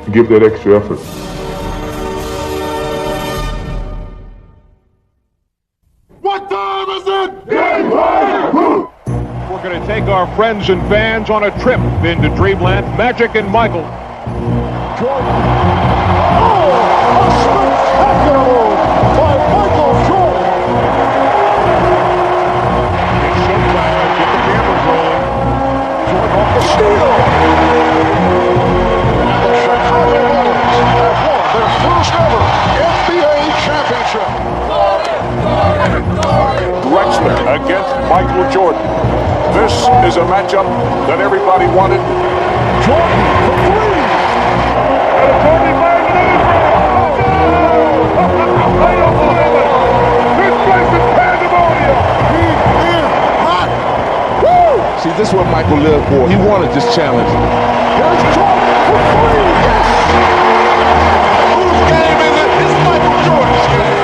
give that extra effort. What time is it? Game time! We're going to take our friends and fans on a trip into Dreamland. Magic and Michael. Jordan. Oh, a spectacular move by Michael Jordan. It's so loud. Get the cameras rolling. Jordan off the steal. And the Chicago Bulls have won their first ever NBA championship. Drexler against Michael Jordan. This is a matchup that everybody wanted. Jordan for three. And a 45 minute. I don't believe it. This place is pandemonium. He's in hot. Woo! See, this is what Michael lived for. He wanted this challenge. Here's Jordan for three. Yes! Whose game is it? It's Michael Jordan's game.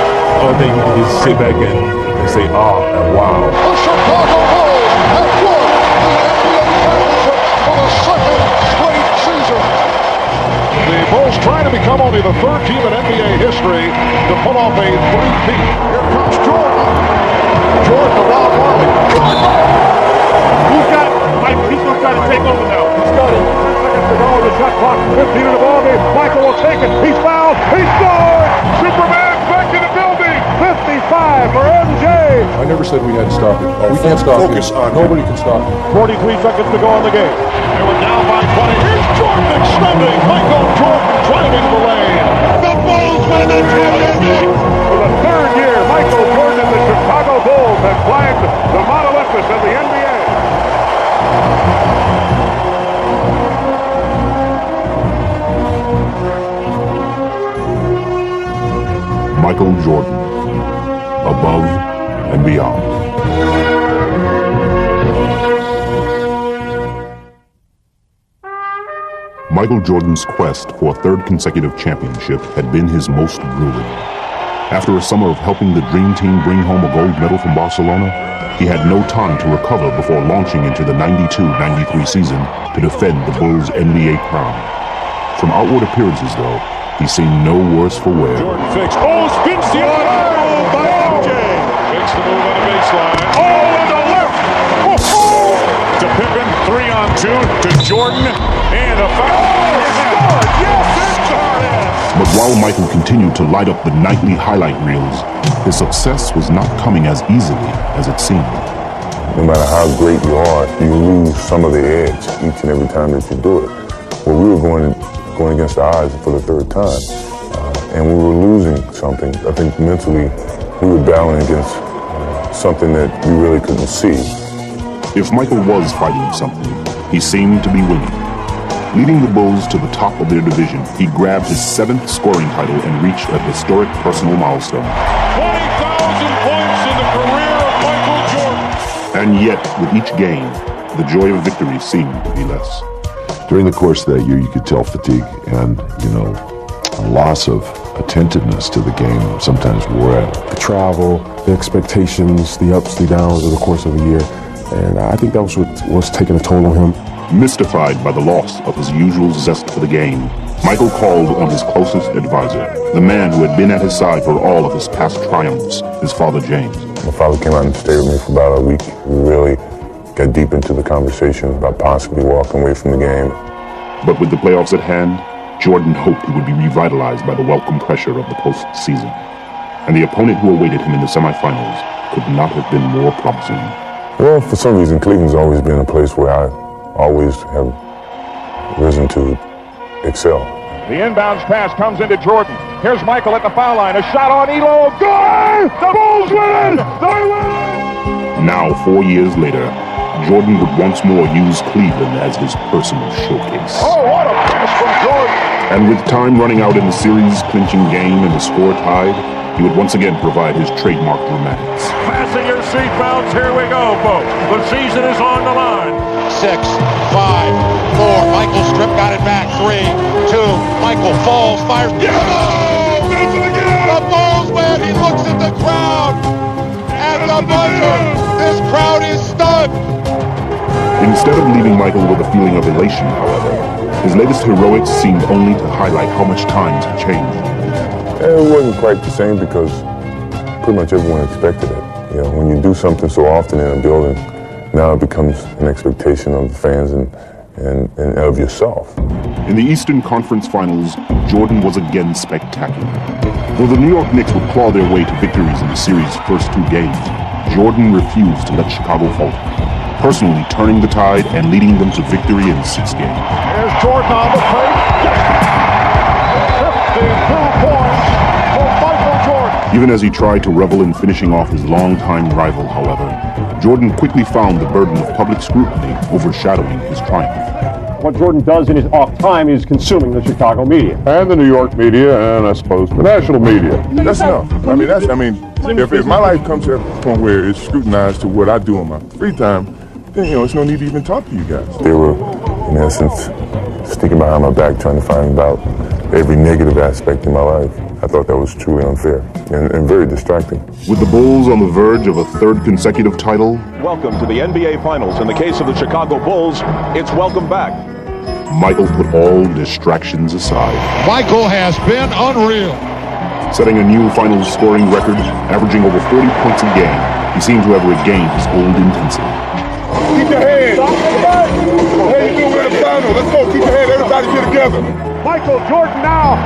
I think you can just sit back and say, oh, and wow. The Chicago Bulls have won the NBA championship for the second straight season. The Bulls try to become only the third team in NBA history to pull off a three-peat. Here comes Jordan. Jordan around Marley. Who's got Mike? He's going to try to take over now. He's got it. 10 seconds to go. The shot clock. 15 in the ball game. Michael will take it. He's fouled. He scored. Superman's back in the building. 55 for MJ. I never said we had to stop it. We can't stop it. Nobody can stop it. 43 seconds to go on the game. They were down by 20. Here's Jordan extending. Michael Jordan driving the lane. The Bulls win the championship. For the third year, Michael Jordan and the Chicago Bulls have flagged the Mount Olympus of the NBA. Michael Jordan, above and beyond. Michael Jordan's quest for a third consecutive championship had been his most grueling. After a summer of helping the Dream Team bring home a gold medal from Barcelona, he had no time to recover before launching into the 92-93 season to defend the Bulls' NBA crown. From outward appearances, though, he seemed no worse for wear. Jordan fakes. Oh, spins the move by MJ. Makes the move on the baseline. Oh, and the left. Oh. To Pippen, 3-on-2 to Jordan, and a foul. Yes, it's Jordan. But while Michael continued to light up the nightly highlight reels, his success was not coming as easily as it seemed. No matter how great you are, you lose some of the edge each and every time that you do it. Well, we were going against the odds for the third time, and we were losing something. I think mentally we were battling against something that we really couldn't see. If Michael was fighting something, he seemed to be winning. Leading the Bulls to the top of their division, he grabbed his 7th scoring title and reached a historic personal milestone. 20,000 points in the career of Michael Jordan. And yet, with each game, the joy of victory seemed to be less. During the course of that year, you could tell fatigue and, a loss of attentiveness to the game sometimes wore at it. The travel, the expectations, the ups, the downs of the course of the year. And I think that was what was taking a toll on him. Mystified by the loss of his usual zest for the game, Michael called on his closest advisor, the man who had been at his side for all of his past triumphs, his father James. My father came out and stayed with me for about a week. We really got deep into the conversation about possibly walking away from the game. But with the playoffs at hand, Jordan hoped he would be revitalized by the welcome pressure of the postseason. And the opponent who awaited him in the semifinals could not have been more promising. Well, for some reason, Cleveland's always been a place where I always have risen to excel. The inbounds pass comes into Jordan. Here's Michael at the foul line. A shot on Elo. Good! The Bulls win! They win! Now, 4 years later, Jordan would once more use Cleveland as his personal showcase. Oh, what a pass from Jordan! And with time running out in the series-clinching game and the score tied, he would once again provide his trademark dramatics. Fasten your seatbelts. Here we go, folks. The season is on the line. 6, 5, 4. Michael Strip got it back. 3, 2. Michael falls, fires. Yeah! The Bulls win. He looks at the crowd. At the buzzer. This crowd is stunned. Instead of leaving Michael with a feeling of elation, however, His latest heroics seemed only to highlight how much times had changed. It wasn't quite the same because pretty much everyone expected it. You know, when you do something so often in a building, now it becomes an expectation of the fans and of yourself. In the Eastern Conference Finals, Jordan was again spectacular. Though the New York Knicks would claw their way to victories in the series' first 2 games, Jordan refused to let Chicago falter, personally turning the tide and leading them to victory in 6 games. Here's Jordan on the plate. 52 points for Michael Jordan. Even as he tried to revel in finishing off his longtime rival, however, Jordan quickly found the burden of public scrutiny overshadowing his triumph. What Jordan does in his off time is consuming the Chicago media. And the New York media, and I suppose the national media. That's enough. If my life comes to a point where it's scrutinized to what I do in my free time, then, it's no need to even talk to you guys. They were, in essence, sticking behind my back trying to find out every negative aspect in my life. I thought that was truly unfair and very distracting. With the Bulls on the verge of a 3rd consecutive title, welcome to the NBA Finals. In the case of the Chicago Bulls, it's welcome back. Michael put all distractions aside. Michael has been unreal. Setting a new finals scoring record, averaging over 40 points a game, he seemed to have regained his old intensity. Keep your head. Hey, we're in the final. Let's go. Keep your head. Everybody get together. Michael Jordan now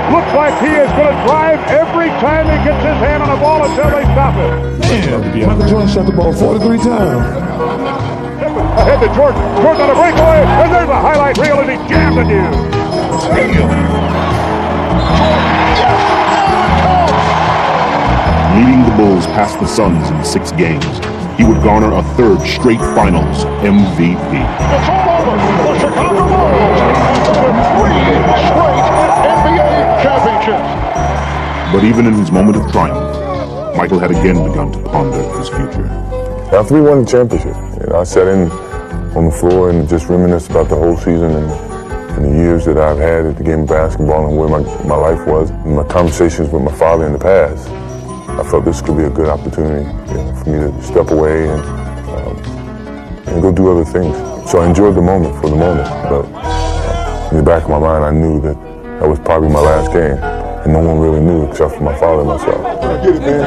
looks like he is going to drive every time he gets his hand on a ball until they stop it. Man, Michael Jordan shot the ball 43 times. Ahead to Jordan. Jordan on a breakaway, and there's a highlight reel as he jams the dude. Leading the Bulls past the Suns in 6 games, he would garner a 3rd straight Finals MVP. It's all over. The Chicago Bulls with 3 straight NBA championships. But even in his moment of triumph, Michael had again begun to ponder his future. After we won the championship, I sat in on the floor and just reminisced about the whole season and the years that I've had at the game of basketball and where my life was. And my conversations with my father in the past, I felt this could be a good opportunity for me to step away and go do other things. So I enjoyed the moment for the moment, but in the back of my mind, I knew that was probably my last game, and no one really knew except for my father and myself. I get it, man.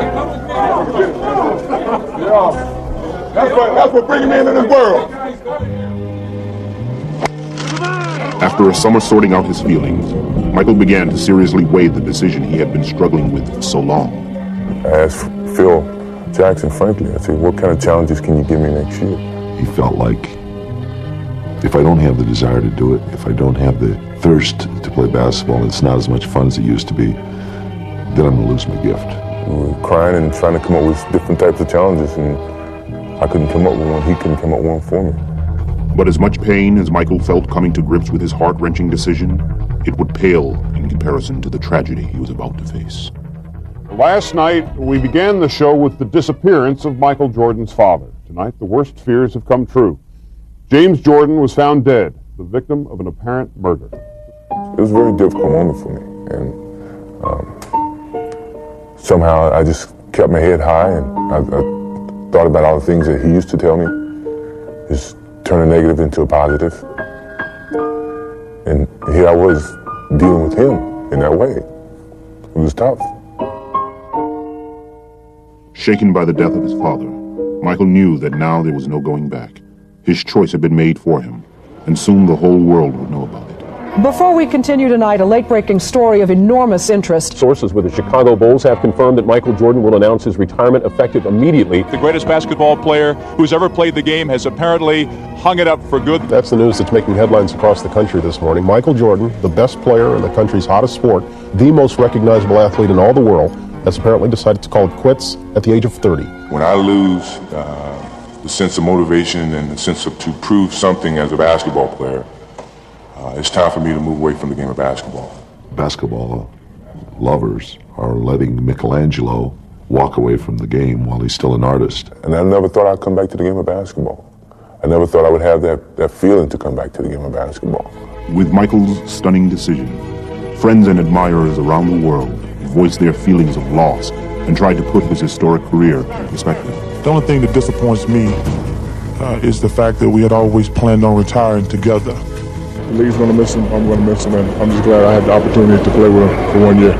Yeah. That's what bringing me into this world. After a summer sorting out his feelings, Michael began to seriously weigh the decision he had been struggling with for so long. I asked Phil Jackson, frankly, I said, what kind of challenges can you give me next year? He felt like if I don't have the desire to do it, if I don't have the thirst to play basketball, and it's not as much fun as it used to be, then I'm going to lose my gift. We were crying and trying to come up with different types of challenges, and I couldn't come up with one. He couldn't come up with one for me. But as much pain as Michael felt coming to grips with his heart-wrenching decision, it would pale in comparison to the tragedy he was about to face. Last night, we began the show with the disappearance of Michael Jordan's father. Tonight, the worst fears have come true. James Jordan was found dead, the victim of an apparent murder. It was a very difficult moment for me, and somehow I just kept my head high, and I thought about all the things that he used to tell me, just turn a negative into a positive. And here I was dealing with him in that way. It was tough. Shaken by the death of his father, Michael knew that now there was no going back. His choice had been made for him, and soon the whole world would know about it. Before we continue tonight, a late-breaking story of enormous interest. Sources with the Chicago Bulls have confirmed that Michael Jordan will announce his retirement effective immediately. The greatest basketball player who's ever played the game has apparently hung it up for good. That's the news that's making headlines across the country this morning. Michael Jordan, the best player in the country's hottest sport, the most recognizable athlete in all the world, has apparently decided to call it quits at the age of 30. When I lose the sense of motivation and the sense to prove something as a basketball player, it's time for me to move away from the game of basketball. Basketball lovers are letting Michelangelo walk away from the game while he's still an artist. And I never thought I'd come back to the game of basketball. I never thought I would have that feeling to come back to the game of basketball. With Michael's stunning decision, friends and admirers around the world voiced their feelings of loss and tried to put his historic career in perspective. The only thing that disappoints me is the fact that we had always planned on retiring together. The league's going to miss him. I'm going to miss him, and I'm just glad I had the opportunity to play with him for 1 year.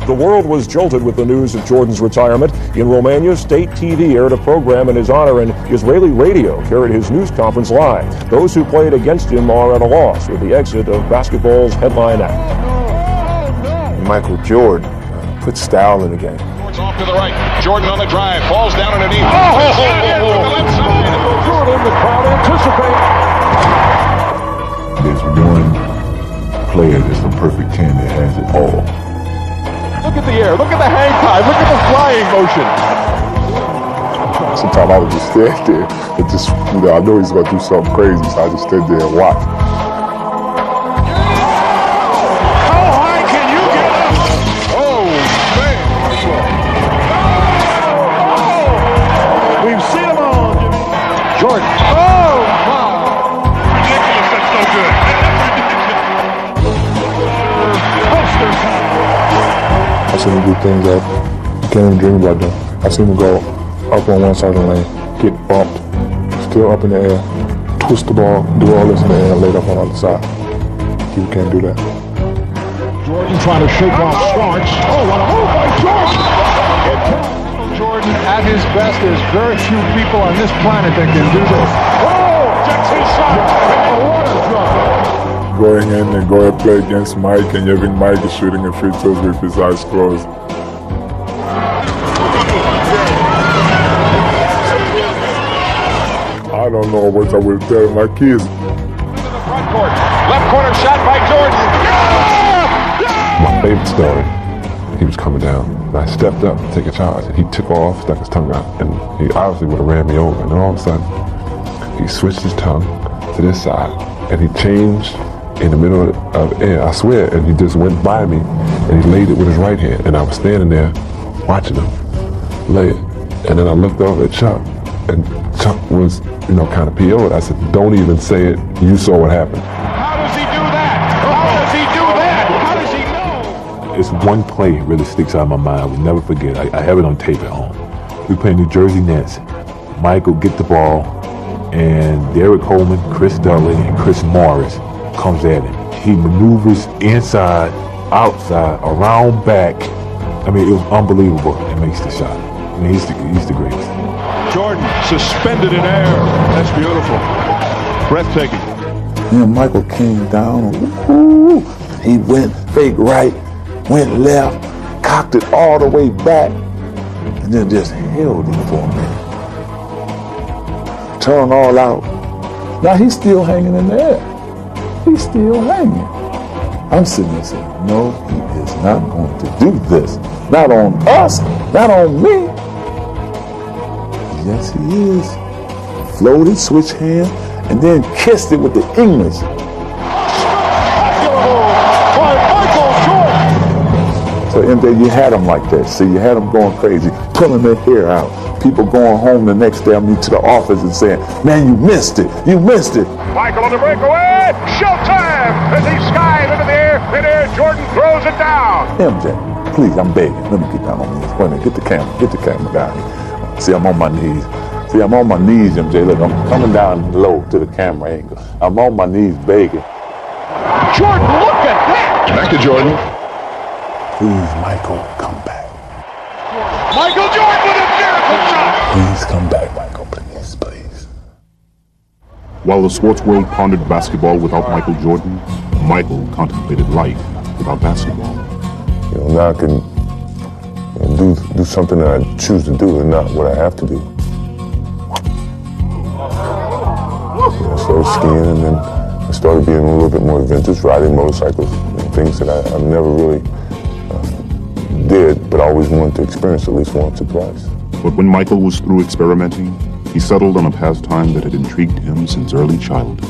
The world was jolted with the news of Jordan's retirement. In Romania, state TV aired a program in his honor, and Israeli radio carried his news conference live. Those who played against him are at a loss with the exit of basketball's headline act. Michael Jordan put style in the game. Off to the right. Jordan on the drive. Falls down underneath. Jordan, the crowd anticipates. There's one player that's a perfect 10 that has it all. Look at the air. Look at the hang time. Look at the flying motion. Sometimes I would just stand there and just, I know he's going to do something crazy, so I just stand there and watch. Jordan. Oh, wow. Ridiculous. That's so good. Poster time. I seen him do things that you can't even dream about doing. I seen him go up on one side of the lane, get bumped, still up in the air, twist the ball, do all this in the air, laid up on the other side. You can't do that. Jordan trying to shake off Starks. Oh, what a move by Jordan. Jordan at his best. There's very few people on this planet that can do this. Oh, checks his shot. What a drop. Going in and go and play against Mike, and having Mike is shooting a free throws with his eyes closed. I don't know what I will tell my kids. Front court. Left corner shot by Jordan. My favorite story, he was coming down, and I stepped up to take a charge, and he took off, stuck his tongue out, and he obviously would have ran me over, and then all of a sudden, he switched his tongue to this side, and he changed in the middle of air, I swear, and he just went by me, and he laid it with his right hand, and I was standing there watching him lay it, and then I looked over at Chuck, and Chuck was, kind of PO'd. I said, don't even say it, you saw what happened. How does he do that? How does he do that? How does he know? It's one play that really sticks out in my mind. I will never forget. I have it on tape at home. We play New Jersey Nets. Michael get the ball, and Derek Coleman, Chris Dudley, and Chris Morris comes at him. He maneuvers inside, outside, around back. I mean, it was unbelievable. And makes the shot. I mean, he's the greatest. Jordan suspended in air. That's beautiful. Breathtaking. Michael came down. Ooh, he went fake right, went left, cocked it all the way back, and then just held it for a minute. Turned all out. Now he's still hanging in the air. He's still hanging. I'm sitting there saying, no, he is not going to do this. Not on us, not on me. Yes, he is. Floated, switch hand, and then kissed it with the English. So MJ, you had him like that. See, you had him going crazy, pulling their hair out. People going home the next day, I mean, to the office and saying, man, you missed it. You missed it. Michael on the breakaway. Showtime as he skies into the air. Midair, Jordan throws it down. MJ, please, I'm begging. Let me get down on these. Wait a minute, get the camera down here. See, I'm on my knees. MJ. Look, I'm coming down low to the camera angle. I'm on my knees begging. Jordan, look at that. Back to Jordan. Please, Michael, come back. Michael Jordan with a miracle shot. Please come back, Michael. Please, please. While the sports world pondered basketball without Michael Jordan, Michael contemplated life without basketball. Now I can do something that I choose to do and not what I have to do. I started skiing, and then I started being a little bit more adventurous, riding motorcycles, things that I never really did, but I always wanted to experience at least once or twice. But when Michael was through experimenting, he settled on a pastime that had intrigued him since early childhood.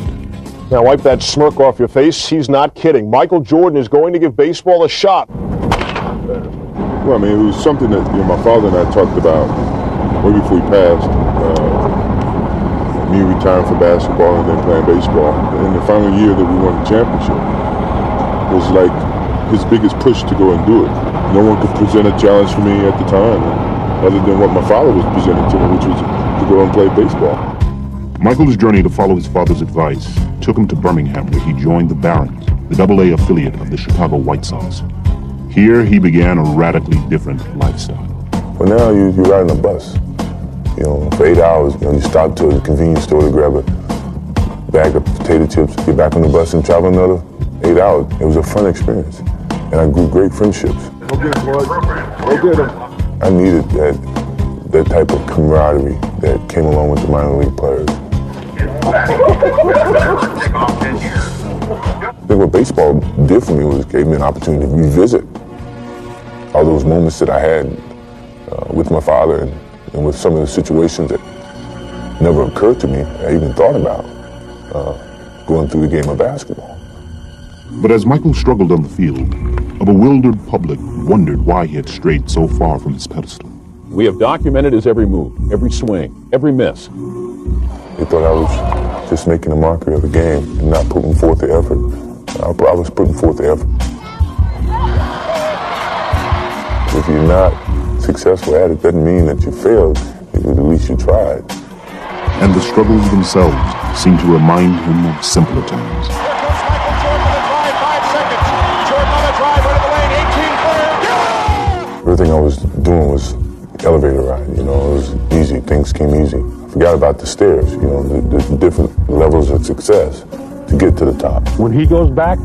Now wipe that smirk off your face. He's not kidding. Michael Jordan is going to give baseball a shot. Well, I mean, it was something that my father and I talked about way before he passed. Me retiring from basketball and then playing baseball. In the final year that we won the championship was like his biggest push to go and do it. No one could present a challenge for me at the time, other than what my father was presenting to me, which was to go and play baseball. Michael's journey to follow his father's advice took him to Birmingham, where he joined the Barons, the AA affiliate of the Chicago White Sox. Here he began a radically different lifestyle. Well, now you ride on a bus. You know, for 8 hours, you stop to a convenience store to grab a bag of potato chips, get back on the bus and travel another 8 hours. It was a fun experience, and I grew great friendships. Go get him, boys. Go get him. I needed that type of camaraderie that came along with the minor league players. I think what baseball did for me was gave me an opportunity to revisit all those moments that I had with my father and with some of the situations that never occurred to me, I even thought about going through the game of basketball. But as Michael struggled on the field, a bewildered public wondered why he had strayed so far from his pedestal. We have documented his every move, every swing, every miss. They thought I was just making a mockery of the game and not putting forth the effort. I was putting forth the effort. If you're not successful at it, doesn't mean that you failed. At least you tried. And the struggles themselves seemed to remind him of simpler times. Everything I was doing was elevator ride, it was easy, things came easy. I forgot about the stairs, the different levels of success to get to the top. When he goes back,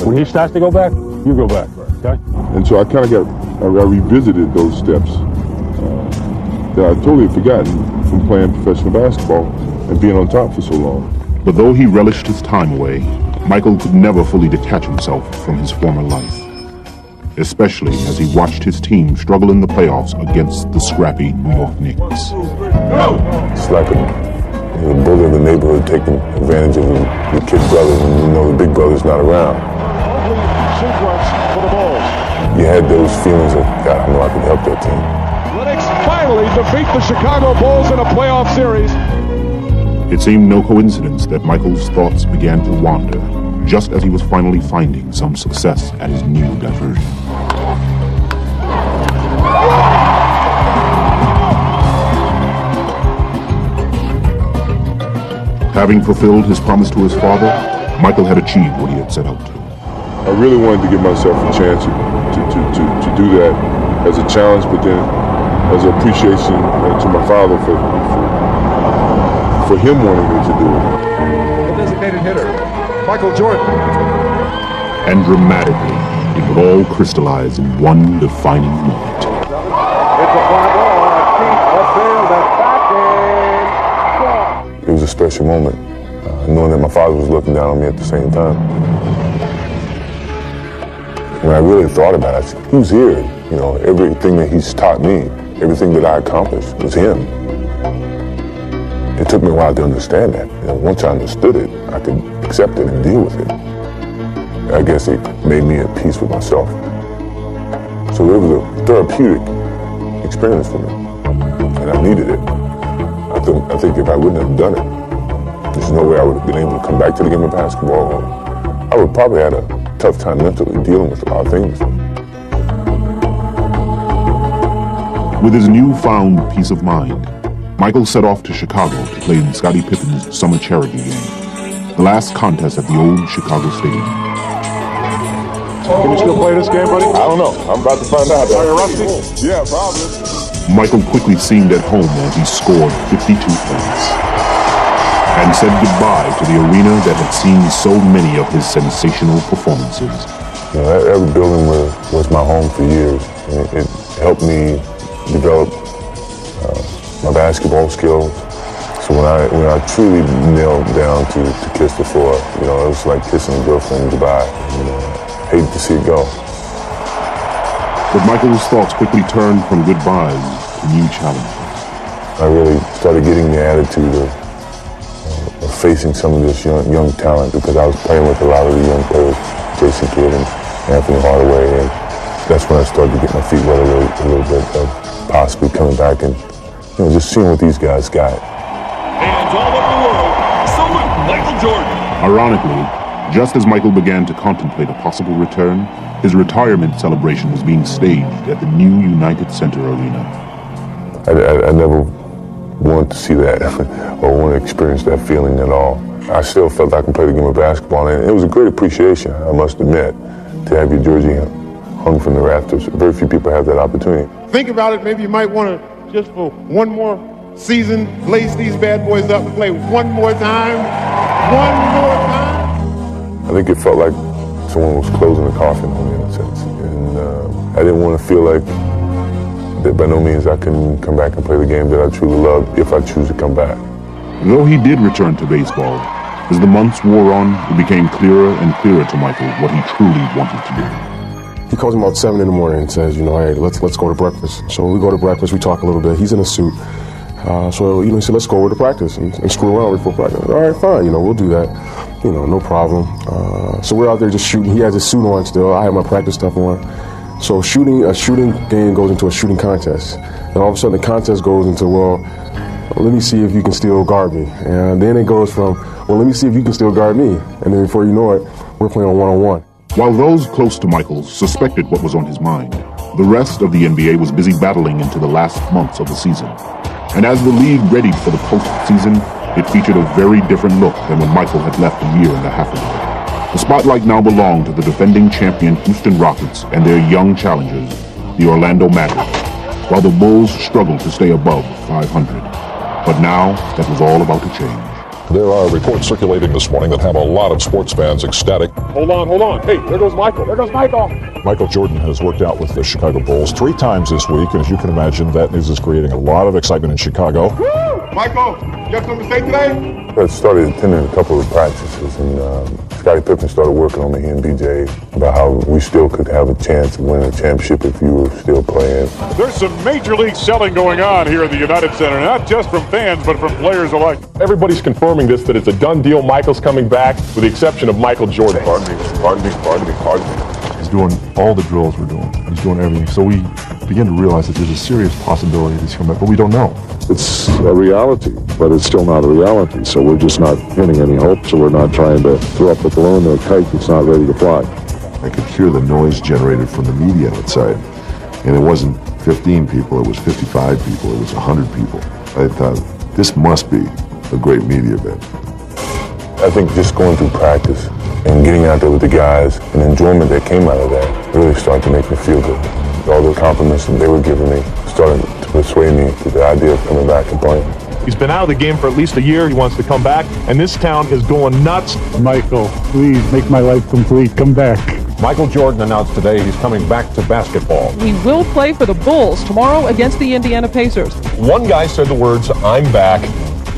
when he starts to go back, you go back, okay? And so I kind of I revisited those steps that I totally forgotten from playing professional basketball and being on top for so long. But though he relished his time away, Michael could never fully detach himself from his former life, especially as he watched his team struggle in the playoffs against the scrappy New York Knicks. It's like a bully in the neighborhood taking advantage of the kid brother when the big brother's not around. You had those feelings of, God, I know I can help that team. Athletics finally defeat the Chicago Bulls in a playoff series. It seemed no coincidence that Michael's thoughts began to wander just as he was finally finding some success at his new diversion. Having fulfilled his promise to his father, Michael had achieved what he had set out to. I really wanted to give myself a chance to do that as a challenge, but then as an appreciation to my father for him wanting me to do it. The designated hitter, Michael Jordan. And dramatically, it would all crystallize in one defining moment. It's a fly ball, a deep left field, and back in. It was a special moment, knowing that my father was looking down on me at the same time. When I really thought about it, I said, who's here? Everything that he's taught me, everything that I accomplished was him. It took me a while to understand that. Once I understood it, I could accept it and deal with it. I guess it made me at peace with myself. So it was a therapeutic experience for me, and I needed it. I think if I wouldn't have done it, there's no way I would have been able to come back to the game of basketball. I would probably have had a tough time mentally dealing with a lot of things. With his newfound peace of mind, Michael set off to Chicago to play in Scottie Pippen's summer charity game, the last contest at the old Chicago Stadium. Can you still play this game, buddy? I don't know. I'm about to find out. Are you rusty? Yeah, probably. Michael quickly seemed at home as he scored 52 points and said goodbye to the arena that had seen so many of his sensational performances. Every building was my home for years, and it helped me develop my basketball skills. So when I truly nailed down to kiss the floor, it was like kissing a girlfriend goodbye. Hated to see it go. But Michael's thoughts quickly turned from goodbyes to new challenges. I really started getting the attitude of facing some of this young talent, because I was playing with a lot of the young players, Jason Kidd and Anthony Hardaway, and that's when I started to get my feet wet a little bit of possibly coming back and just seeing what these guys got. Hands all over the world, salute Michael Jordan. Ironically, just as Michael began to contemplate a possible return, his retirement celebration was being staged at the new United Center Arena. I never want to see that or want to experience that feeling at all. I still felt I could play the game of basketball, and it was a great appreciation, I must admit, to have your jersey hung from the rafters. Very few people have that opportunity. Think about it, maybe you might want to, just for one more season, lace these bad boys up and play one more time. One more time. I think it felt like someone was closing the coffin on me in a sense. And I didn't want to feel like that by no means I can come back and play the game that I truly love if I choose to come back. Though he did return to baseball, as the months wore on, it became clearer and clearer to Michael what he truly wanted to do. He calls me about 7 in the morning and says, hey, let's go to breakfast. So we go to breakfast, we talk a little bit. He's in a suit. So he said, let's go over to practice and screw around before practice. All right, fine, we'll do that. No problem. So we're out there just shooting. He has his suit on still. I have my practice stuff on. So a shooting game goes into a shooting contest. And all of a sudden the contest goes into, let me see if you can still guard me. And then it goes from, let me see if you can still guard me. And then before you know it, we're playing on one-on-one. While those close to Michael suspected what was on his mind, the rest of the NBA was busy battling into the last months of the season. And as the league readied for the postseason, it featured a very different look than when Michael had left a year and a half ago. The spotlight now belonged to the defending champion Houston Rockets and their young challengers, the Orlando Magic, while the Bulls struggled to stay above 500. But now, that was all about to change. There are reports circulating this morning that have a lot of sports fans ecstatic. Hold on. Hey, there goes Michael. Michael Jordan has worked out with the Chicago Bulls 3 times this week, and as you can imagine, that news is creating a lot of excitement in Chicago. Woo! Michael, you have something to say today? I started attending a couple of practices, and Scottie Pippen started working on me, he and BJ, about how we still could have a chance of winning a championship if you were still playing. There's some major league selling going on here at the United Center, not just from fans, but from players alike. Everybody's confirming this, that it's a done deal. Michael's coming back, with the exception of Michael Jordan. Pardon me. He's doing all the drills we're doing. He's doing everything. So we begin to realize that there's a serious possibility that he's coming back, but we don't know. It's a reality, but it's still not a reality. So we're just not pinning any hope. So we're not trying to throw up a balloon or a kite that's not ready to fly. I could hear the noise generated from the media outside. And it wasn't 15 people, it was 55 people, it was 100 people. I thought, this must be a great media event. I think just going through practice and getting out there with the guys and the enjoyment that came out of that really started to make me feel good. All the compliments that they were giving me started to persuade me to the idea of coming back and playing. He's been out of the game for at least a year. He wants to come back, and this town is going nuts. Michael, please make my life complete. Come back. Michael Jordan announced today he's coming back to basketball. He will play for the Bulls tomorrow against the Indiana Pacers. One guy said the words, "I'm back,"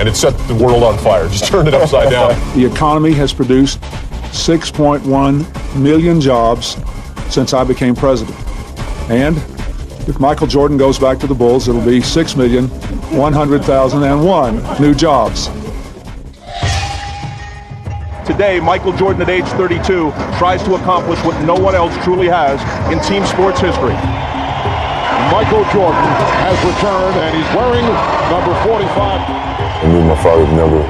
and it set the world on fire. Just turned it upside down. The economy has produced 6.1 million jobs since I became president. And if Michael Jordan goes back to the Bulls, it'll be 6,100,001 new jobs. Today, Michael Jordan, at age 32, tries to accomplish what no one else truly has in team sports history. Michael Jordan has returned, and he's wearing number 45. I knew my father would never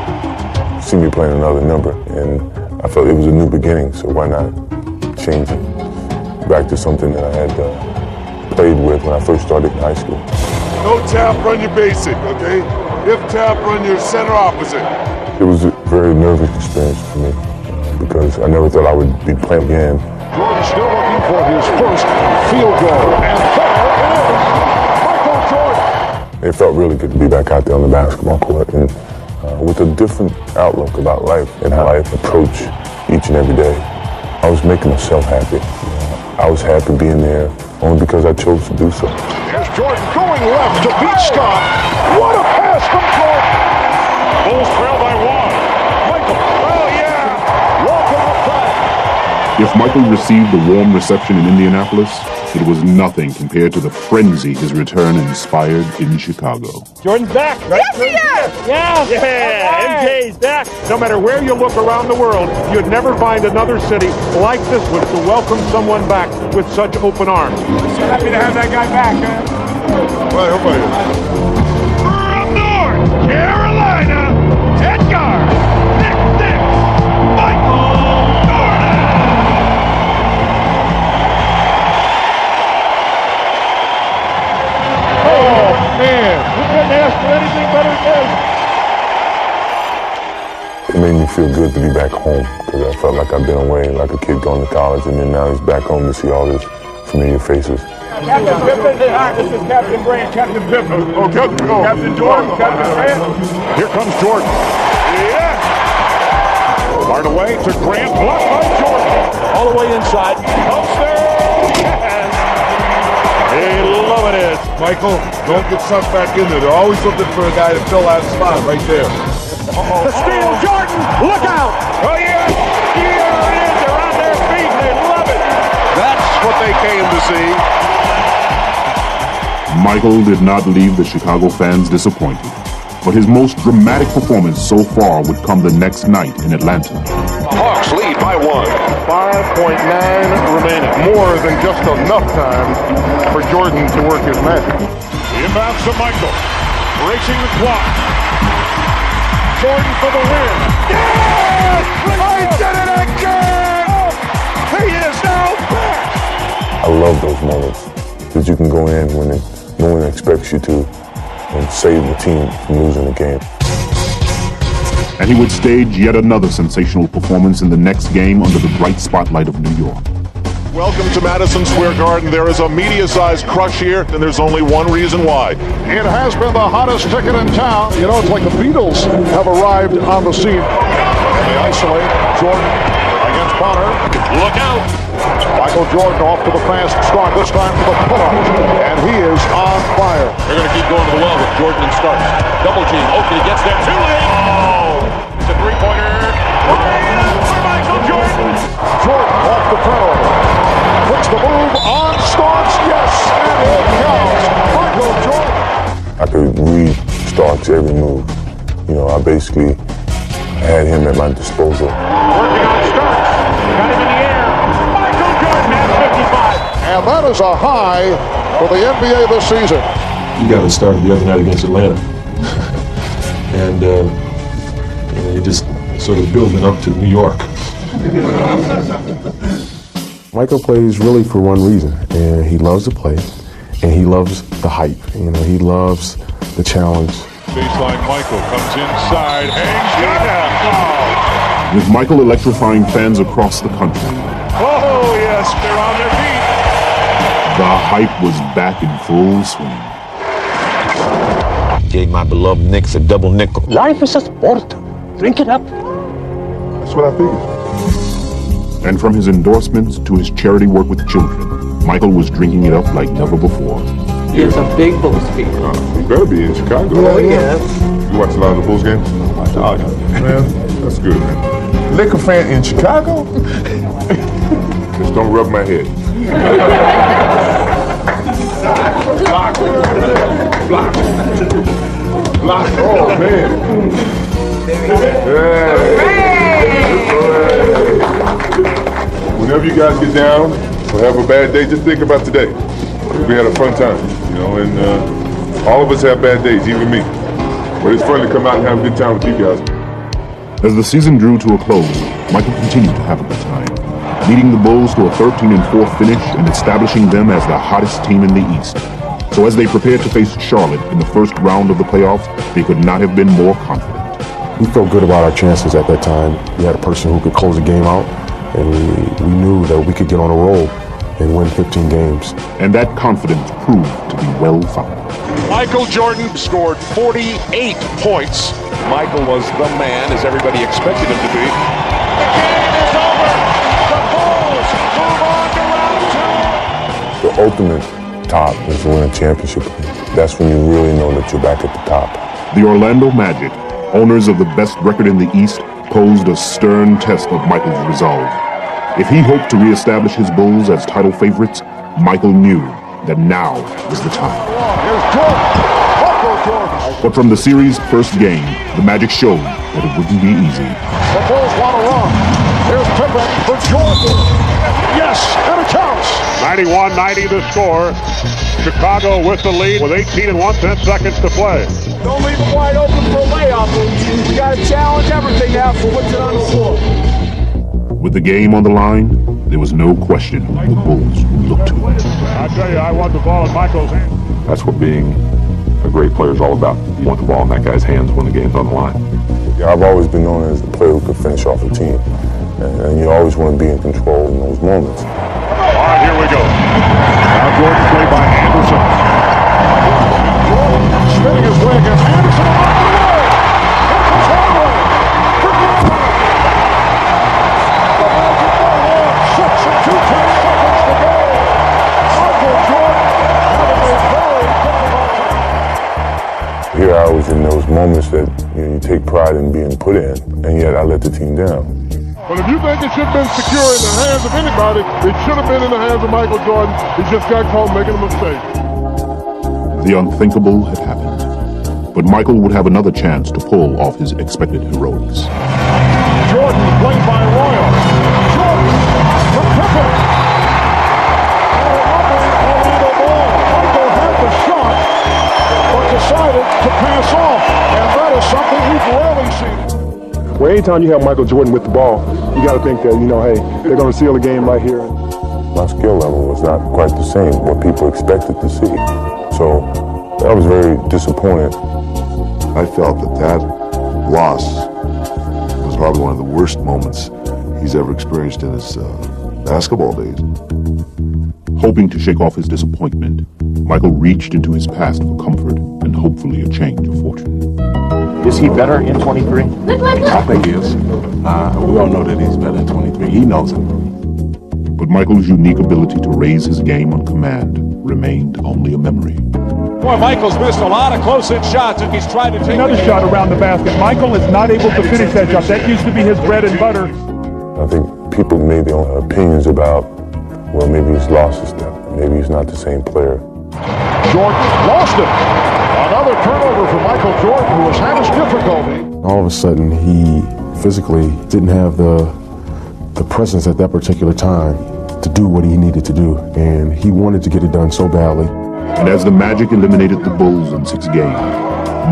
see me playing another number, and I felt it was a new beginning, so why not change it back to something that I had played with when I first started in high school. No tap, run your basic, okay? If tap, run your center opposite. It was a very nervous experience for me because I never thought I would be playing again. Jordan still looking for his first field goal, and there it is, Michael Jordan. It felt really good to be back out there on the basketball court and with a different outlook about life and how I approach each and every day. I was making myself happy. I was happy being there only because I chose to do so. Here's Jordan going left to beat Scott. What a pass from Jordan! Bulls trail by 1. Michael, oh yeah! Welcome back. If Michael received a warm reception in Indianapolis, it was nothing compared to the frenzy his return inspired in Chicago. Jordan's back, right? Yes, he is! Yeah, MJ's back. No matter where you look around the world, you'd never find another city like this one to welcome someone back with such open arms. So happy to have that guy back, man. Well, from North Carolina, Edgar, Nick, Michael Jordan. Oh, man. We couldn't ask for anything better than feel good to be back home because I felt like I've been away like a kid going to college, and then now he's back home to see all his familiar faces. Captain Pippen, this is Captain Grant, Captain Pippen. Captain Jordan, Captain Grant. Here comes Jordan. Yeah. Fired away to Grant, blocked by Jordan. All the way inside. Upstairs. Yes. He loving it. Michael, don't get sucked back in there. They're always looking for a guy to fill that spot right there. The steal, Jordan, look out. Oh, yeah. Here it is. They're on their feet. They love it. That's what they came to see. Michael did not leave the Chicago fans disappointed, but his most dramatic performance so far would come the next night in Atlanta. The Hawks lead by 1. 5.9 remaining. More than just enough time for Jordan to work his magic. Inbounds to Michael. Racing the clock. Jordan for the win. Yes! He did it again! He is now back! I love those moments because you can go in when no one expects you to and save the team from losing the game. And he would stage yet another sensational performance in the next game under the bright spotlight of New York. Welcome to Madison Square Garden. There is a media-sized crush here, and there's only one reason why. It has been the hottest ticket in town. You know, it's like the Beatles have arrived on the scene. And they isolate Jordan against Bonner. Look out! Michael Jordan off to the fast start, this time for the pull-up. And he is on fire. They're going to keep going to the well with Jordan and Starks. Double team. Oakley gets there. Too late. Oh! It's a three-pointer. For Michael Jordan. Jordan off the turnover. Puts the move on Starks. Yes! And it counts. Michael Jordan. I could read Starks' every move. You know, I basically had him at my disposal. Working on Starks. Got him in the air. Michael Jordan at 55. And that is a high for the NBA this season. He got it started the other night against Atlanta. And he just sort of building up to New York. Michael plays really for one reason, and he loves to play, and he loves the hype. You know, he loves the challenge. Baseline Michael comes inside, hangs down. With Michael electrifying fans across the country, Oh, yes, they're on their feet. the hype was back in full swing. Gave my beloved Knicks a double nickel. Life is a sport. Drink it up. That's what I figured. And from his endorsements to his charity work with children, Michael was drinking it up like never before. It's a big Bulls fan. You better be in Chicago. Oh, yeah. You watch a lot of the Bulls games? Oh, yeah. Man, that's good, man. Liquor fan in Chicago? Just don't rub my head. Block. Oh, man. Whenever you guys get down or have a bad day, just think about today. We had a fun time, you know, and all of us have bad days, even me. But it's fun to come out and have a good time with you guys. As the season drew to a close, Michael continued to have a good time, leading the Bulls to a 13-4 finish and establishing them as the hottest team in the East. So as they prepared to face Charlotte in the first round of the playoffs, they could not have been more confident. We felt good about our chances at that time. We had a person who could close the game out, and we knew that we could get on a roll and win 15 games. And that confidence proved to be well-founded. Michael Jordan scored 48 points. Michael was the man, as everybody expected him to be. The game is over. The Bulls move on to round 2. The ultimate top is to win a championship. That's when you really know that you're back at the top. The Orlando Magic, owners of the best record in the East, posed a stern test of Michael's resolve. If he hoped to reestablish his Bulls as title favorites, Michael knew that now was the time. Here's Jordan. Michael Jordan. But from the series' first game, the Magic showed that it wouldn't be easy. The Bulls want to run. Here's Pippen for Jordan. Yes, and it counts. 91-90 the score. Chicago with the lead with 18 1/10 seconds to play. Don't leave it wide open for a layup. You got to challenge everything now for what's on the floor. With the game on the line, there was no question who the Bulls would look to. I tell you, I want the ball in Michael's hand. That's what being a great player is all about. You want the ball in that guy's hands when the game's on the line. I've always been known as the player who could finish off a team. And you always want to be in control in those moments. All right, here we go. Now Jordan played by Anderson. Jordan spinning his way against Anderson. Here I was in those moments that you take pride in being put in, and yet I let the team down. But if you think it should have been secure in the hands of anybody, it should have been in the hands of Michael Jordan. He just got caught making a mistake. The unthinkable had happened, but Michael would have another chance to pull off his expected heroics. Jordan played by Royal. Jordan from Pippen. Michael had the shot, but decided to pass off, and that is something we've rarely seen. Well, anytime you have Michael Jordan with the ball, you got to think that, hey, they're going to seal the game right here. My skill level was not quite the same, what people expected to see. So I was very disappointed. I felt that loss was probably one of the worst moments he's ever experienced in his basketball days. Hoping to shake off his disappointment, Michael reached into his past for comfort and hopefully a change of fortune. Is he better in 23? I think he is. We all know that he's better in 23. He knows it. But Michael's unique ability to raise his game on command remained only a memory. Boy, Michael's missed a lot of close-in shots, and he's tried to take another shot around the basket. Michael is not able to finish that shot. That used to be his bread and butter. I think people made their own opinions about, well, maybe he's lost his step. Maybe he's not the same player. Jordan lost it. Another turnover for Michael Jordan, who has had his difficulty. All of a sudden, he physically didn't have the presence at that particular time to do what he needed to do, and he wanted to get it done so badly. And as the Magic eliminated the Bulls in 6 games,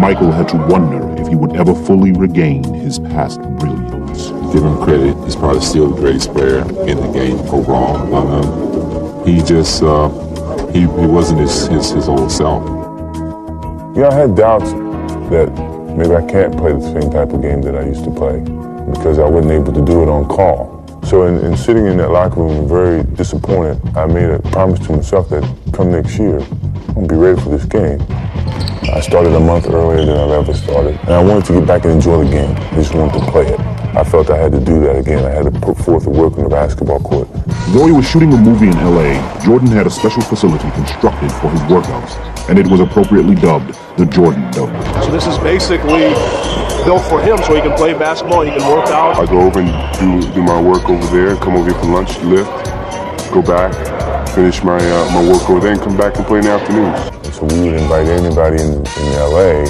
Michael had to wonder if he would ever fully regain his past brilliance. Give him credit, he's probably still the greatest player in the game overall. He just, he wasn't his old self. I had doubts that maybe I can't play the same type of game that I used to play because I wasn't able to do it on call. So in sitting in that locker room very disappointed, I made a promise to myself that come next year, I'm going to be ready for this game. I started a month earlier than I've ever started, and I wanted to get back and enjoy the game. I just wanted to play it. I felt I had to do that again. I had to put forth the work on the basketball court. Though he was shooting a movie in L.A., Jordan had a special facility constructed for his workouts, and it was appropriately dubbed the Jordan Dome. So this is basically built for him so he can play basketball, he can work out. I go over and do my work over there, come over here for lunch, lift, go back, finish my work over there, and come back and play in the afternoons. So we would invite anybody in L.A.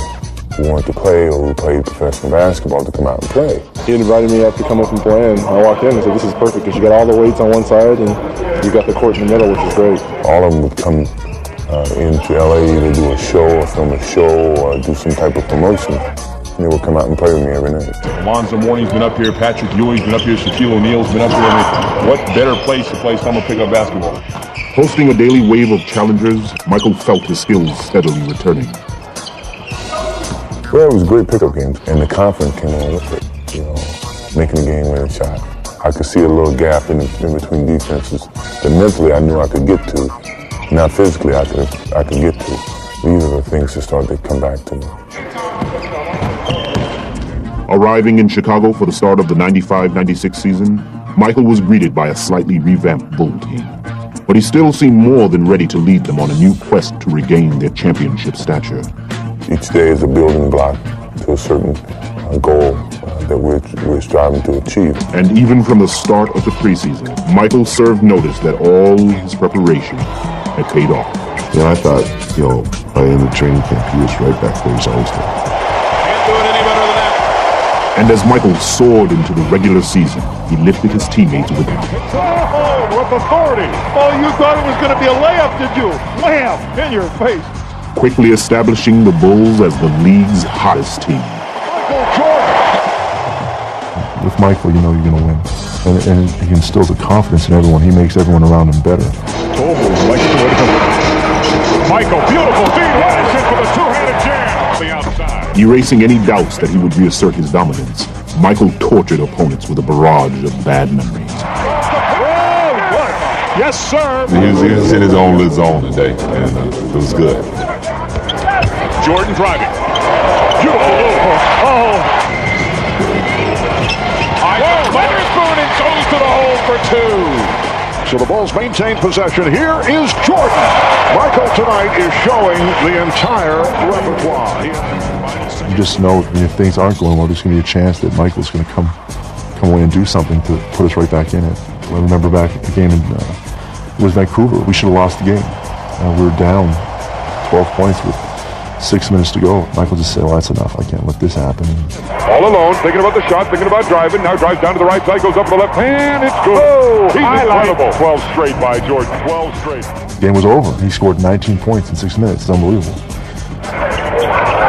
who wanted to play or who played professional basketball to come out and play. He invited me out to come up and play, and I walked in and said, this is perfect because you got all the weights on one side and you got the court in the middle, which is great. All of them would come into LA, either do a show or film a show or do some type of promotion. And they would come out and play with me every night. Alonzo Mourning's been up here, Patrick Ewing's been up here, Shaquille O'Neal's been up here. I mean, what better place to play summer pickup basketball? Hosting a daily wave of challengers, Michael felt his skills steadily returning. Well, it was great pickup games, and the confidence came along with it. Making the game-winning shot. I could see a little gap in between defenses that mentally I knew I could get to. Not physically, I could get to. These are the things that started to come back to me. Arriving in Chicago for the start of the 95-96 season, Michael was greeted by a slightly revamped Bull team. But he still seemed more than ready to lead them on a new quest to regain their championship stature. Each day is a building block to a certain goal that we're striving to achieve. And even from the start of the preseason, Michael served notice that all his preparation had paid off. I thought, by the end of training camp, he was right back where he's always been. Can't do it any better than that. And as Michael soared into the regular season, he lifted his teammates with him. With authority. Oh, you thought it was going to be a layup, did you? Wham! In your face. Quickly establishing the Bulls as the league's hottest team. With Michael, you're going to win. And he instills a confidence in everyone. He makes everyone around him better. Michael, beautiful feed, Madison for the two-handed jam on the outside. Erasing any doubts that he would reassert his dominance, Michael tortured opponents with a barrage of bad memories. Yes, sir. He was in his own little zone today, and it was good. Jordan driving. Beautiful move. Oh. Witherspoon and goes to the hole for two. So the Bulls maintain possession. Here is Jordan. Michael tonight is showing the entire repertoire. You just know if things aren't going well, there's going to be a chance that Michael's going to come away and do something to put us right back in it. I remember back at the game in it was Vancouver. We should have lost the game. We were down 12 points with 6 minutes to go. Michael just said, well, that's enough. I can't let this happen. All alone, thinking about the shot, thinking about driving. Now drives down to the right side, goes up to the left hand. It's good. Oh, he's incredible. 12 straight by Jordan. 12 straight. The game was over. He scored 19 points in 6 minutes. It's unbelievable.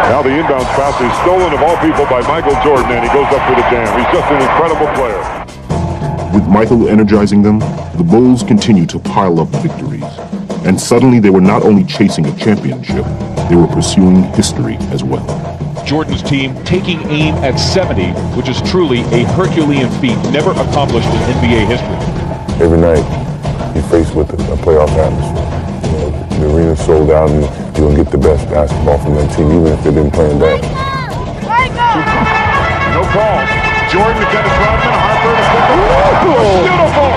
Now the inbounds pass is stolen of all people by Michael Jordan, and he goes up for the jam. He's just an incredible player. With Michael energizing them, the Bulls continued to pile up victories. And suddenly they were not only chasing a championship, they were pursuing history as well. Jordan's team taking aim at 70, which is truly a Herculean feat never accomplished in NBA history. Every night, you're faced with a playoff atmosphere. You know, the arena's sold out, and you're going to get the best basketball from that team, even if they've been playing bad. No call. Jordan to Dennis Rodman, Harper to pick up. Beautiful!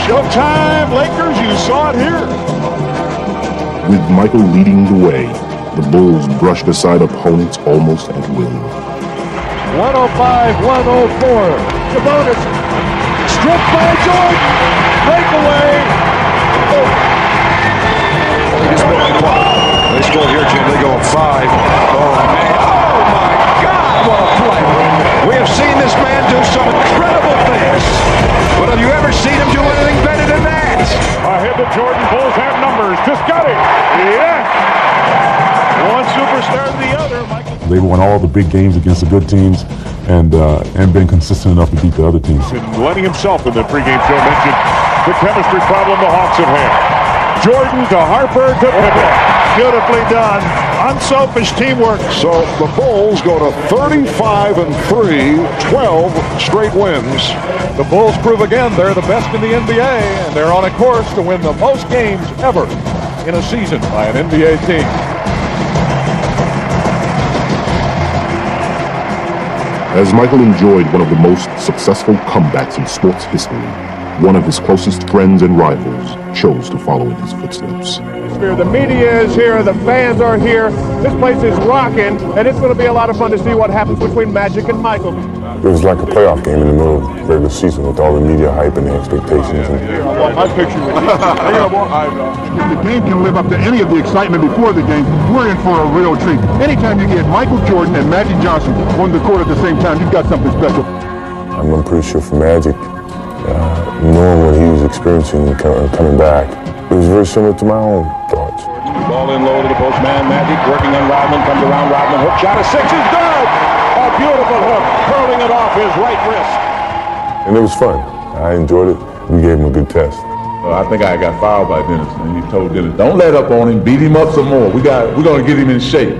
Showtime, Lakers, you saw it here. With Michael leading the way, the Bulls brushed aside opponents almost at will. 105-104. Sabonis. Stripped by Jordan. Breakaway. They score here, Jim. They go up 5. Oh, man. Oh, my God. What a play. We have seen this man do some incredible things. But have you ever seen him do anything better than that? Ahead to Jordan. Bulls have numbers. Just got it. Yeah. One superstar to the other. Michael. They won all the big games against the good teams and been consistent enough to beat the other teams. And Lenny himself in the pregame show mentioned the chemistry problem the Hawks have had. Jordan to Harper to Pippen. Beautifully done. Unselfish teamwork. So the Bulls go to 35-3, 12 straight wins. The Bulls prove again they're the best in the NBA, and they're on a course to win the most games ever in a season by an NBA team. As Michael enjoyed one of the most successful comebacks in sports history, one of his closest friends and rivals chose to follow in his footsteps. The media is here, the fans are here, this place is rocking, and it's going to be a lot of fun to see what happens between Magic and Michael. It was like a playoff game in the middle of the regular season with all the media hype and the expectations. My picture with you. If the game can live up to any of the excitement before the game, we're in for a real treat. Anytime you get Michael Jordan and Magic Johnson on the court at the same time, you've got something special. I'm pretty sure for Magic, knowing what he was experiencing and coming back, it was very similar to my own thoughts. Ball in low to the post man. Magic working on Rodman. Comes around Rodman. Hook shot of 6 is good. A beautiful hook. Curling it off his right wrist. And it was fun. I enjoyed it. We gave him a good test. I think I got fouled by Dennis, and he told Dennis, don't let up on him. Beat him up some more. We're going to get him in shape.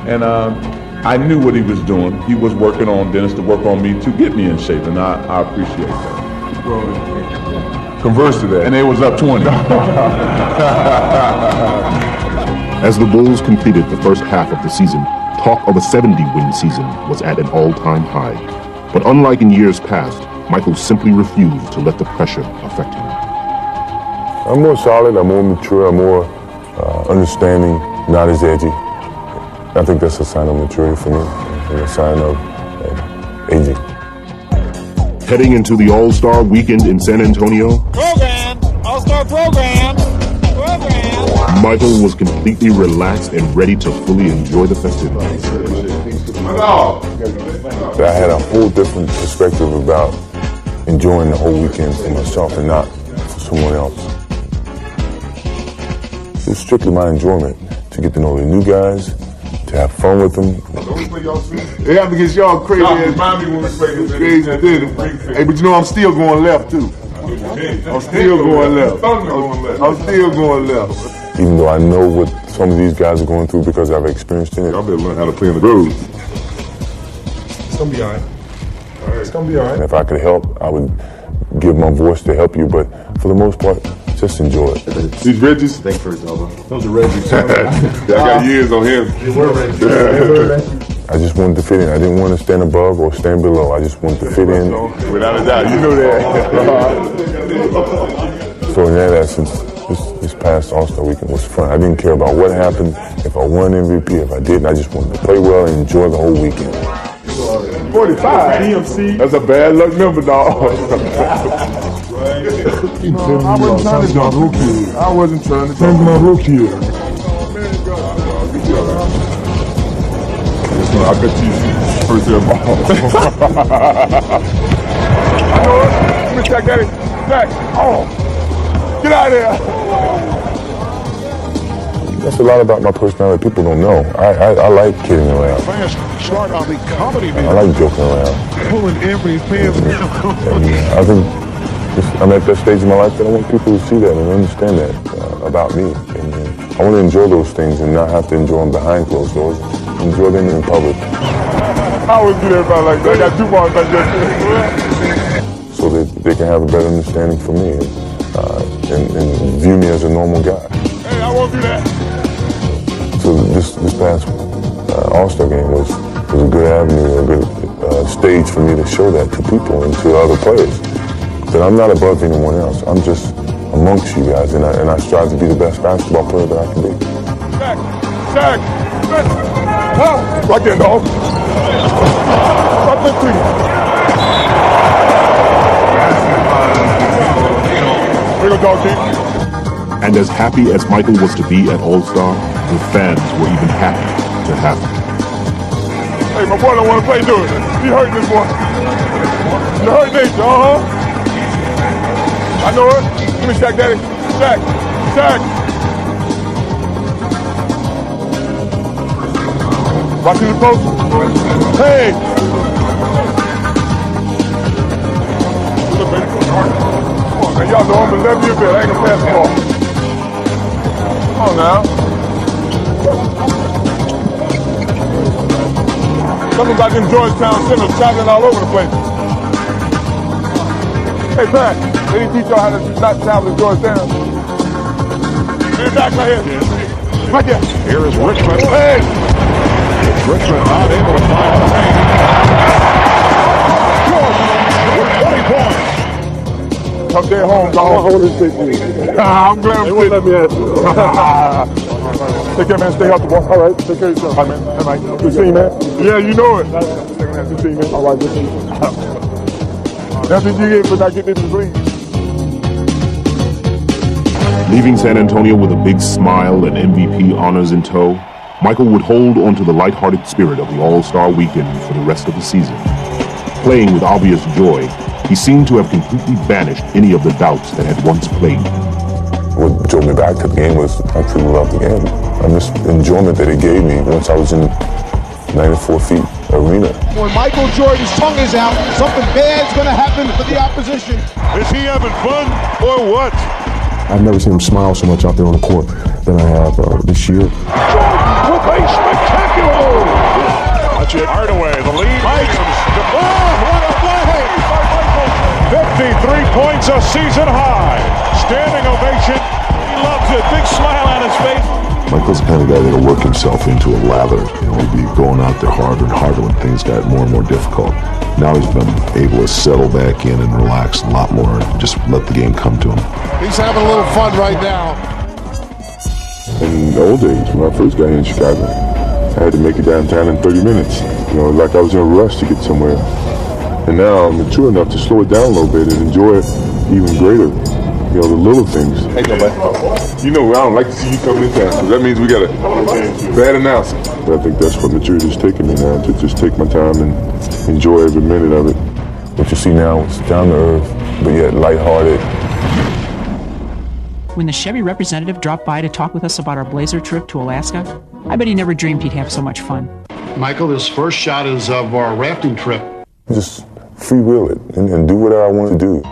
And I knew what he was doing. He was working on Dennis to work on me to get me in shape, and I appreciate that. Converse to that. And it was up 20. As the Bulls completed the first half of the season, talk of a 70-win season was at an all-time high. But unlike in years past, Michael simply refused to let the pressure affect him. I'm more solid, I'm more mature, I'm more understanding, not as edgy. I think that's a sign of maturity for me, and a sign of aging. Heading into the All-Star weekend in San Antonio, All-Star program. Michael was completely relaxed and ready to fully enjoy the festivities. I had a whole different perspective about enjoying the whole weekend for myself and not for someone else. It was strictly my enjoyment to get to know the new guys, to have fun with them. Yeah, because y'all crazy. Hey, but you know I'm still going left too. I'm still going left. Even though I know what some of these guys are going through because I've experienced it. Y'all better learn how to play on the road. It's gonna be all right. It's gonna be all right. And if I could help, I would give my voice to help you, but for the most part, just enjoy it. These Reggies? Thanks for it, Elba. Those are Reggies. I got years on him. They were Reggies. I just wanted to fit in. I didn't want to stand above or stand below. I just wanted to fit in. Without a doubt, you know that. So in that essence, this past All-Star weekend was fun. I didn't care about what happened, if I won MVP, if I didn't. I just wanted to play well and enjoy the whole weekend. 45. DMC. That's a bad luck number, dog. I wasn't trying to jump rookie. I wasn't trying to jump my rookie. I bet you first year ball. I know it. Let me check that. Jack. Oh. Get out of there. That's a lot about my personality people don't know. I like kidding around. Fast start on the comedy I like joking around. pulling every pants down. I think I'm at that stage in my life that I want people to see that and understand that about me. And I want to enjoy those things and not have to enjoy them behind closed doors. Enjoy them in public. I always do everybody like that. I got 2 bars like that. So that they can have a better understanding for me and view me as a normal guy. Hey, I won't do that. So this past All-Star game was a good avenue, a good stage for me to show that to people and to other players. That I'm not above anyone else. I'm just amongst you guys, and I strive to be the best basketball player that I can be. Shaq! Right there, dog. Right there, too. Here we go, dog, King. And as happy as Michael was to be at All-Star, the fans were even happy to have him. Hey, my boy don't want to play, do it. He hurt this one. You hurt Nation, I know it. Give me Shaq, Daddy. Shaq. Watch the post. Hey! Look, baby. Come on, man. Y'all know I'm 11 years old. I ain't gonna pass the ball. Come on now. Something about them Georgetown Sinners traveling all over the place. Hey, Pat, they didn't teach y'all how to not travel to Georgetown. Get it back right here. Right there. Here is Richmond. Hey! Richmond not able to find the lane. Jordan with 20 points. Come stay home, dog. I'm glad I'm let me ask you. Take care, man. Stay healthy, boy. All right. Take care of yourself. All right, man. All right. Good seeing you, man. Yeah, you know it. Good seeing you, man. All right, good seeing you. That's what you get for not getting into the league. Leaving San Antonio with a big smile and MVP honors in tow, Michael would hold onto the lighthearted spirit of the All-Star weekend for the rest of the season. Playing with obvious joy, he seemed to have completely banished any of the doubts that had once plagued him. What drove me back to the game was I truly loved the game. And this enjoyment that it gave me once I was in 94 feet arena. When Michael Jordan's tongue is out, something bad's going to happen for the opposition. Is he having fun or what? I've never seen him smile so much out there on the court than I have this year. Jordan with a spectacular move. Watch it. Hardaway, the lead. Mike. What a play. 53 points, a season high. Standing ovation. He loves it. Big smile on his face. Michael's the kind of guy that'll work himself into a lather. He'd be going out there harder and harder when things got more and more difficult. Now he's been able to settle back in and relax a lot more and just let the game come to him. He's having a little fun right now. In the old days, when I first got here in Chicago, I had to make it downtown in 30 minutes. Like I was in a rush to get somewhere. And now I'm mature enough to slow it down a little bit and enjoy it even greater. The little things. Hey, I don't like to see you coming in town, so that means we got a bad announcement. But I think that's what maturity is taking me now, to just take my time and enjoy every minute of it. What you see now is down to earth, but yet lighthearted. When the Chevy representative dropped by to talk with us about our Blazer trip to Alaska, I bet he never dreamed he'd have so much fun. Michael, this first shot is of our rafting trip. Just freewheel it and do whatever I want to do.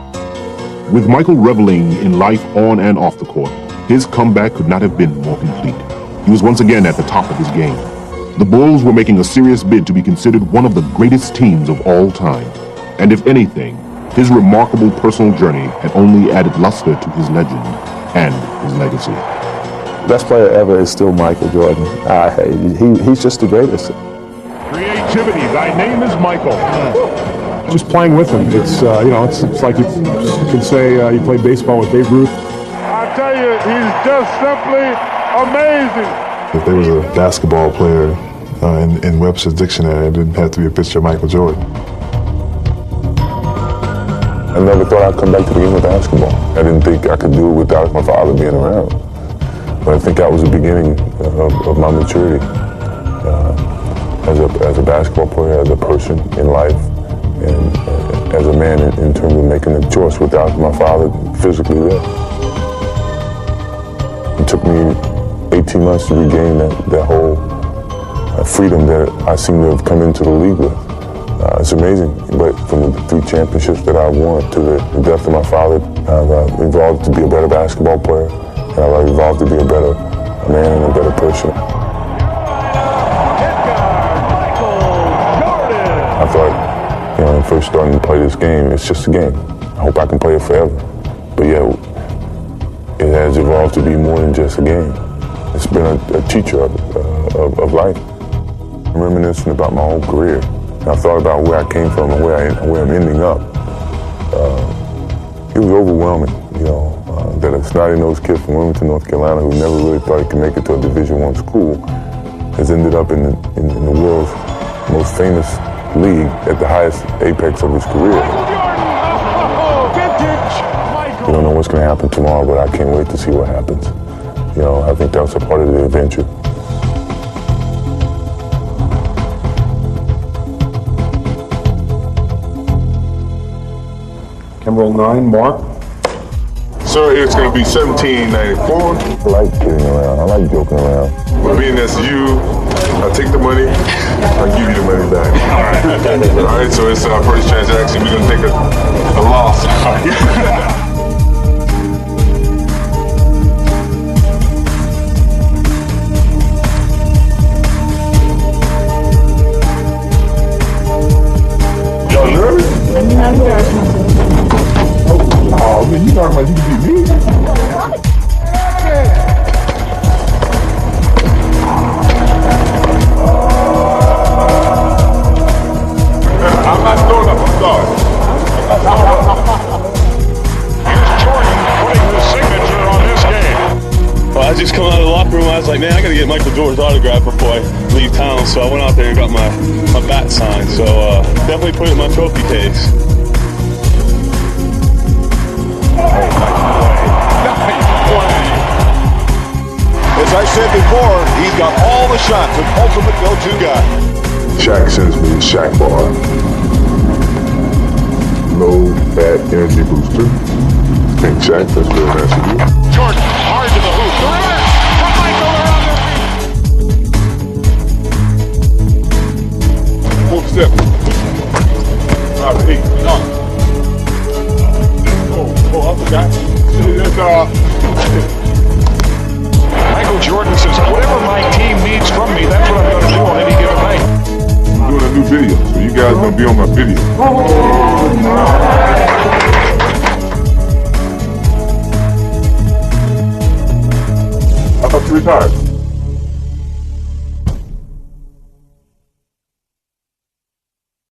With Michael reveling in life on and off the court, his comeback could not have been more complete. he was once again at the top of his game. The Bulls were making a serious bid to be considered one of the greatest teams of all time. And if anything, his remarkable personal journey had only added luster to his legend and his legacy. Best player ever is still Michael Jordan. He's just the greatest. Creativity. Thy name is Michael. Just playing with him. It's it's like you can say you play baseball with Babe Ruth. I tell you, he's just simply amazing. If there was a basketball player in Webster's dictionary, it didn't have to be a picture of Michael Jordan. I never thought I'd come back to the game of basketball. I didn't think I could do it without my father being around. But I think that was the beginning of my maturity as a basketball player, as a person in life, and as a man in terms of making a choice without my father physically there. It took me 18 months to regain that whole freedom that I seem to have come into the league with. It's amazing, but from the 3 championships that I've won to the death of my father, I've evolved to be a better basketball player, and I've evolved to be a better man and a better person. I thought, when I first started to play this game, it's just a game. I hope I can play it forever. But yeah, it has evolved to be more than just a game. It's been a teacher of life. I'm reminiscing about my whole career. And I thought about where I came from and where I'm ending up. It was overwhelming, that a snotty-nosed kid from Wilmington, North Carolina, who never really thought he could make it to a Division I school, has ended up in the world's most famous league at the highest apex of his career. You don't know what's going to happen tomorrow, but I can't wait to see what happens. I think that was a part of the adventure. Camera 9, Mark. Sir, it's going to be 1794. I like kidding around. I like joking around. But being that's you, I'll take the money, I'll give you the money back. All right, so it's our first transaction. We're going to take a loss. Y'all nervous? Oh, man, you talking about you can beat me? I'm not throwing up, I'm sorry. Here's Jordan putting the signature on this game. Well, I just come out of the locker room, I was like, man, I got to get Michael Jordan's autograph before I leave town. So I went out there and got my bat signed. So definitely put it in my trophy case. As I said before, he's got all the shots, an ultimate go-to guy. Shaq sends me a Shaq bar. Low fat energy booster. Thank Shaq, that's real nice of you. Jordan hard to the hoop. The reverse from Michael around the Full step. 5 to 8. Oh, I forgot. Michael Jordan says, whatever my team needs from me, that's what I'm going to do on any given night. I'm doing a new video, so you guys are going to be on my video.